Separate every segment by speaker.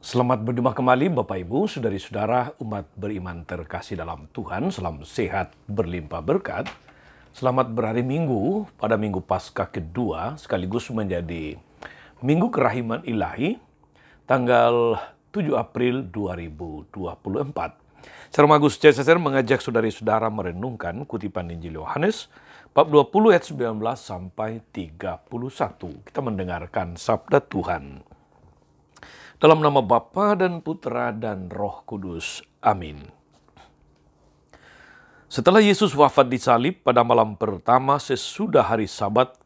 Speaker 1: Selamat berjumpa kembali Bapak Ibu, saudari-saudara umat beriman terkasih dalam Tuhan. Salam sehat berlimpah berkat. Selamat berhari Minggu pada Minggu Paskah kedua sekaligus menjadi Minggu Kerahiman Ilahi tanggal 7 April 2024. Saya Agus Cesar mengajak saudari-saudara merenungkan kutipan Injil Yohanes bab 20 ayat 19 sampai 31. Kita mendengarkan sabda Tuhan. Dalam nama Bapa dan Putra dan Roh Kudus. Amin. Setelah Yesus wafat di salib pada malam pertama sesudah hari Sabat,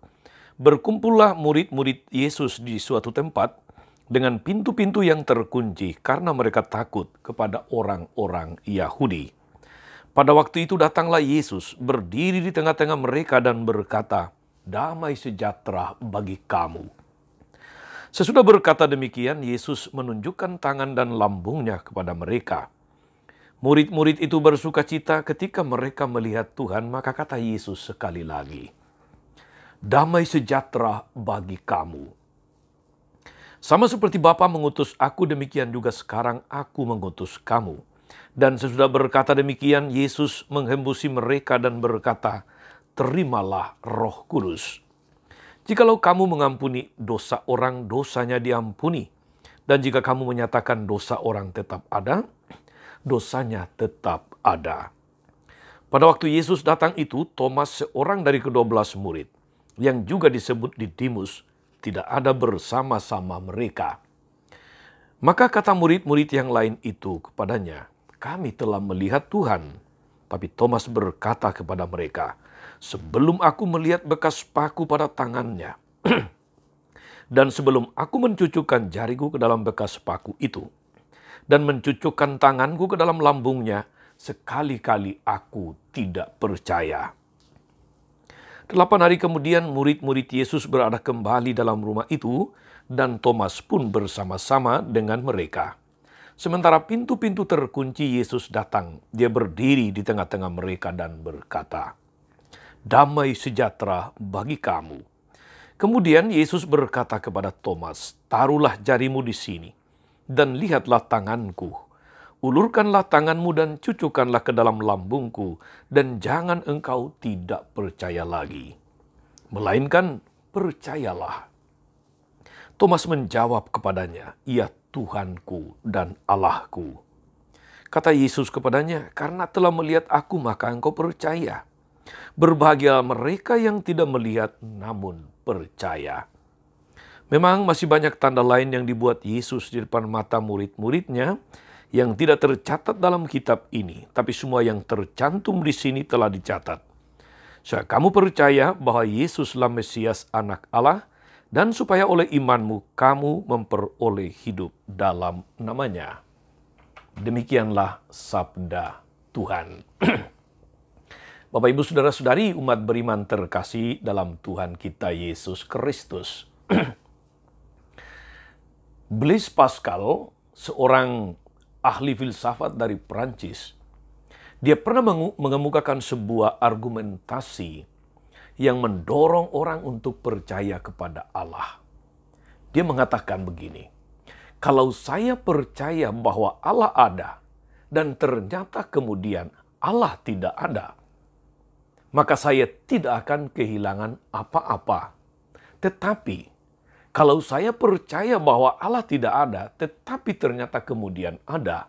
Speaker 1: berkumpullah murid-murid Yesus di suatu tempat dengan pintu-pintu yang terkunci karena mereka takut kepada orang-orang Yahudi. Pada waktu itu datanglah Yesus berdiri di tengah-tengah mereka dan berkata, "Damai sejahtera bagi kamu." Sesudah berkata demikian, Yesus menunjukkan tangan dan lambungnya kepada mereka. Murid-murid itu bersuka cita ketika mereka melihat Tuhan, maka kata Yesus sekali lagi, "Damai sejahtera bagi kamu. Sama seperti Bapa mengutus aku, demikian juga sekarang aku mengutus kamu." Dan sesudah berkata demikian, Yesus menghembusi mereka dan berkata, "Terimalah Roh Kudus. Jikalau kamu mengampuni dosa orang, dosanya diampuni. Dan jika kamu menyatakan dosa orang tetap ada, dosanya tetap ada." Pada waktu Yesus datang itu, Thomas, seorang dari ke-12 murid, yang juga disebut Didimus, tidak ada bersama-sama mereka. Maka kata murid-murid yang lain itu kepadanya, "Kami telah melihat Tuhan." Tapi Thomas berkata kepada mereka, "Sebelum aku melihat bekas paku pada tangannya, dan sebelum aku mencucukkan jariku ke dalam bekas paku itu, dan mencucukkan tanganku ke dalam lambungnya, sekali-kali aku tidak percaya." 8 hari kemudian murid-murid Yesus berada kembali dalam rumah itu, dan Thomas pun bersama-sama dengan mereka. Sementara pintu-pintu terkunci, Yesus datang. Dia berdiri di tengah-tengah mereka dan berkata, "Damai sejahtera bagi kamu." Kemudian Yesus berkata kepada Thomas, "Taruhlah jarimu di sini, dan lihatlah tanganku. Ulurkanlah tanganmu dan cucukkanlah ke dalam lambungku, dan jangan engkau tidak percaya lagi, melainkan percayalah." Thomas menjawab kepadanya, "Ya Tuhanku dan Allahku." Kata Yesus kepadanya, "Karena telah melihat aku, maka engkau percaya. Berbahagia mereka yang tidak melihat namun percaya." Memang masih banyak tanda lain yang dibuat Yesus di depan mata murid-muridnya yang tidak tercatat dalam kitab ini, tapi semua yang tercantum di sini telah dicatat. Supaya kamu percaya bahwa Yesuslah Mesias, Anak Allah, dan supaya oleh imanmu kamu memperoleh hidup dalam namanya. Demikianlah sabda Tuhan. Bapak, Ibu, Saudara-saudari umat beriman terkasih dalam Tuhan kita Yesus Kristus. Blaise Pascal, seorang ahli filsafat dari Prancis, dia pernah mengemukakan sebuah argumentasi yang mendorong orang untuk percaya kepada Allah. Dia mengatakan begini, "Kalau saya percaya bahwa Allah ada dan ternyata kemudian Allah tidak ada, maka saya tidak akan kehilangan apa-apa. Tetapi kalau saya percaya bahwa Allah tidak ada, tetapi ternyata kemudian ada,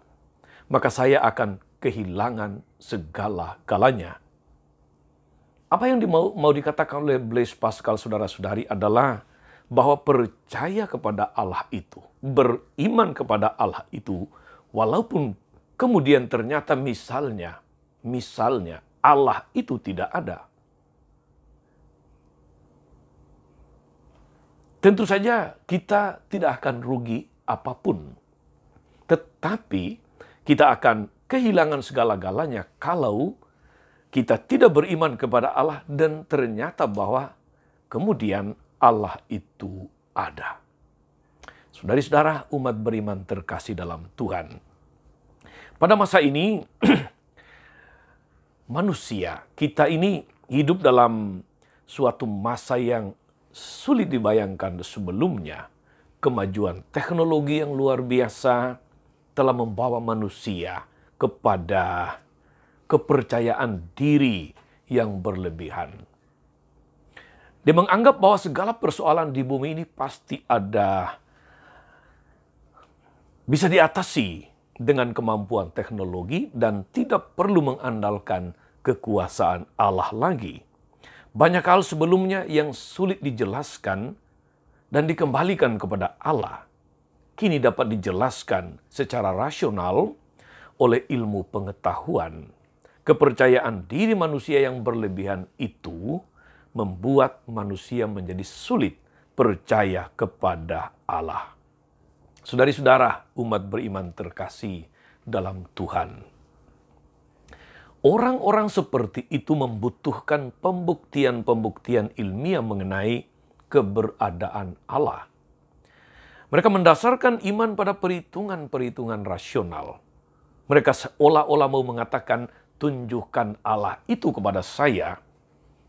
Speaker 1: maka saya akan kehilangan segala-galanya." Apa yang mau dikatakan oleh Blaise Pascal, saudara-saudari, adalah bahwa percaya kepada Allah itu, beriman kepada Allah itu, walaupun kemudian ternyata misalnya Allah itu tidak ada. Tentu saja kita tidak akan rugi apapun. Tetapi kita akan kehilangan segala-galanya kalau kita tidak beriman kepada Allah dan ternyata bahwa kemudian Allah itu ada. Saudari-saudara umat beriman terkasih dalam Tuhan. Pada masa ini, manusia, kita ini hidup dalam suatu masa yang sulit dibayangkan sebelumnya. kemajuan teknologi yang luar biasa telah membawa manusia kepada kepercayaan diri yang berlebihan. Dia menganggap bahwa segala persoalan di bumi ini pasti bisa diatasi dengan kemampuan teknologi dan tidak perlu mengandalkan kekuasaan Allah lagi. Banyak hal sebelumnya yang sulit dijelaskan dan dikembalikan kepada Allah, kini dapat dijelaskan secara rasional oleh ilmu pengetahuan. Kepercayaan diri manusia yang berlebihan itu membuat manusia menjadi sulit percaya kepada Allah. Saudari-saudara, umat beriman terkasih dalam Tuhan. Orang-orang seperti itu membutuhkan pembuktian-pembuktian ilmiah mengenai keberadaan Allah. Mereka mendasarkan iman pada perhitungan-perhitungan rasional. Mereka seolah-olah mau mengatakan, tunjukkan Allah itu kepada saya,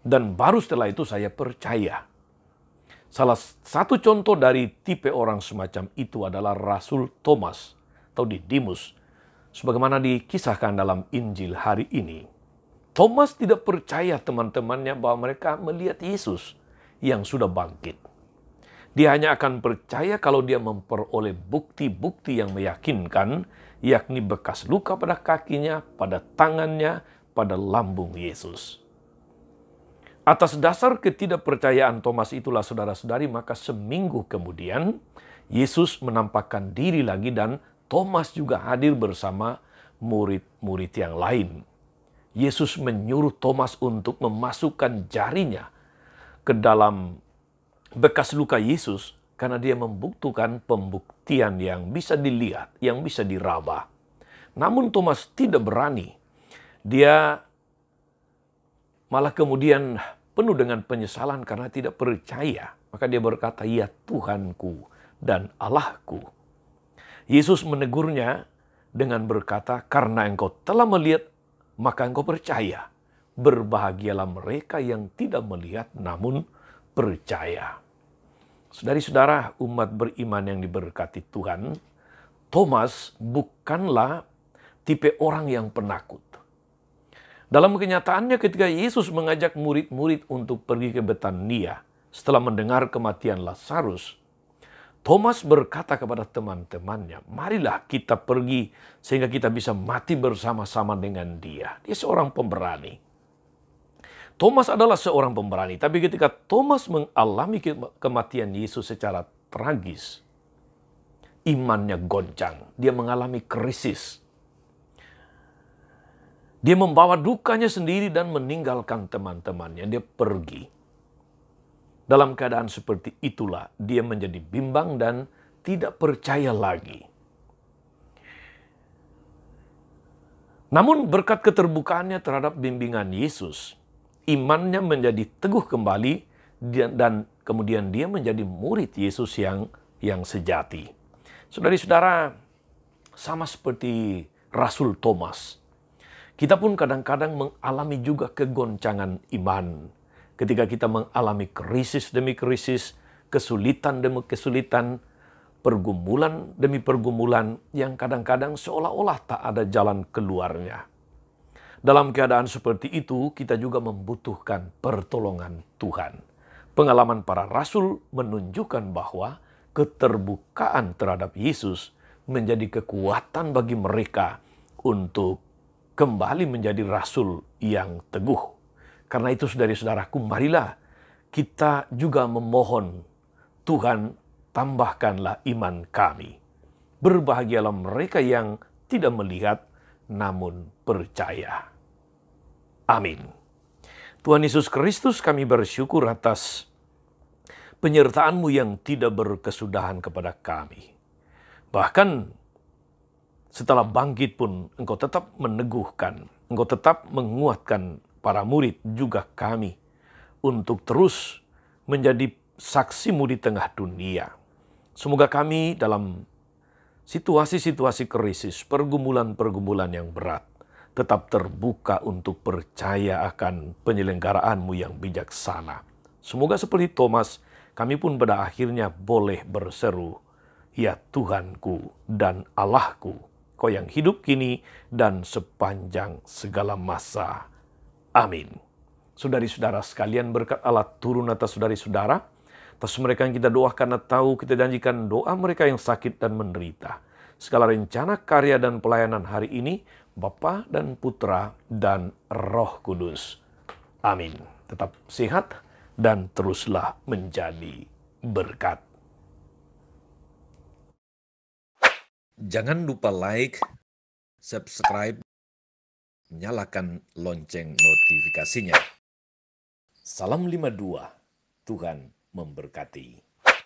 Speaker 1: dan baru setelah itu saya percaya. Salah satu contoh dari tipe orang semacam itu adalah Rasul Thomas atau Didimus, sebagaimana dikisahkan dalam Injil hari ini. Thomas tidak percaya teman-temannya bahwa mereka melihat Yesus yang sudah bangkit. Dia hanya akan percaya kalau dia memperoleh bukti-bukti yang meyakinkan, yakni bekas luka pada kakinya, pada tangannya, pada lambung Yesus. Atas dasar ketidakpercayaan Thomas itulah saudara-saudari, maka seminggu kemudian Yesus menampakkan diri lagi dan Thomas juga hadir bersama murid-murid yang lain. Yesus menyuruh Thomas untuk memasukkan jarinya ke dalam bekas luka Yesus karena dia membutuhkan pembuktian yang bisa dilihat, yang bisa diraba. Namun Thomas tidak berani. Dia malah kemudian penuh dengan penyesalan karena tidak percaya. Maka dia berkata, "Ya Tuhanku dan Allahku." Yesus menegurnya dengan berkata, "Karena engkau telah melihat, maka engkau percaya. Berbahagialah mereka yang tidak melihat namun percaya." Saudari-saudara, umat beriman yang diberkati Tuhan, Thomas bukanlah tipe orang yang penakut. Dalam kenyataannya ketika Yesus mengajak murid-murid untuk pergi ke Betania setelah mendengar kematian Lazarus, Thomas berkata kepada teman-temannya, "Marilah kita pergi sehingga kita bisa mati bersama-sama dengan dia." Dia seorang pemberani. Thomas adalah seorang pemberani, tapi ketika Thomas mengalami kematian Yesus secara tragis, imannya goncang, dia mengalami krisis. Dia membawa dukanya sendiri dan meninggalkan teman-temannya. Dia pergi. Dalam keadaan seperti itulah dia menjadi bimbang dan tidak percaya lagi. Namun berkat keterbukaannya terhadap bimbingan Yesus, imannya menjadi teguh kembali dan kemudian dia menjadi murid Yesus yang sejati. Saudari-saudara, sama seperti Rasul Thomas, kita pun kadang-kadang mengalami juga kegoncangan iman. Ketika kita mengalami krisis demi krisis, kesulitan demi kesulitan, pergumulan demi pergumulan yang kadang-kadang seolah-olah tak ada jalan keluarnya. Dalam keadaan seperti itu, kita juga membutuhkan pertolongan Tuhan. Pengalaman para rasul menunjukkan bahwa keterbukaan terhadap Yesus menjadi kekuatan bagi mereka untuk kembali menjadi rasul yang teguh. Karena itu saudari-saudaraku, marilah kita juga memohon, Tuhan tambahkanlah iman kami. Berbahagialah mereka yang tidak melihat namun percaya. Amin. Tuhan Yesus Kristus, kami bersyukur atas penyertaan-Mu yang tidak berkesudahan kepada kami. Bahkan setelah bangkit pun Engkau tetap meneguhkan, Engkau tetap menguatkan para murid juga kami untuk terus menjadi saksi-Mu di tengah dunia. Semoga kami dalam situasi-situasi krisis, pergumulan-pergumulan yang berat, tetap terbuka untuk percaya akan penyelenggaraanmu yang bijaksana. Semoga seperti Thomas, kami pun pada akhirnya boleh berseru, "Ya Tuhanku dan Allahku, Kau yang hidup kini dan sepanjang segala masa. Amin." Saudari-saudara sekalian, berkat Allah turun atas saudari-saudara, atas mereka yang kita doakan atau kita janjikan doa mereka yang sakit dan menderita. Segala rencana, karya, dan pelayanan hari ini, Bapa dan Putra dan Roh Kudus. Amin. Tetap sehat dan teruslah menjadi berkat. Jangan lupa like, subscribe, nyalakan lonceng notifikasinya. Salam 52, Tuhan memberkati.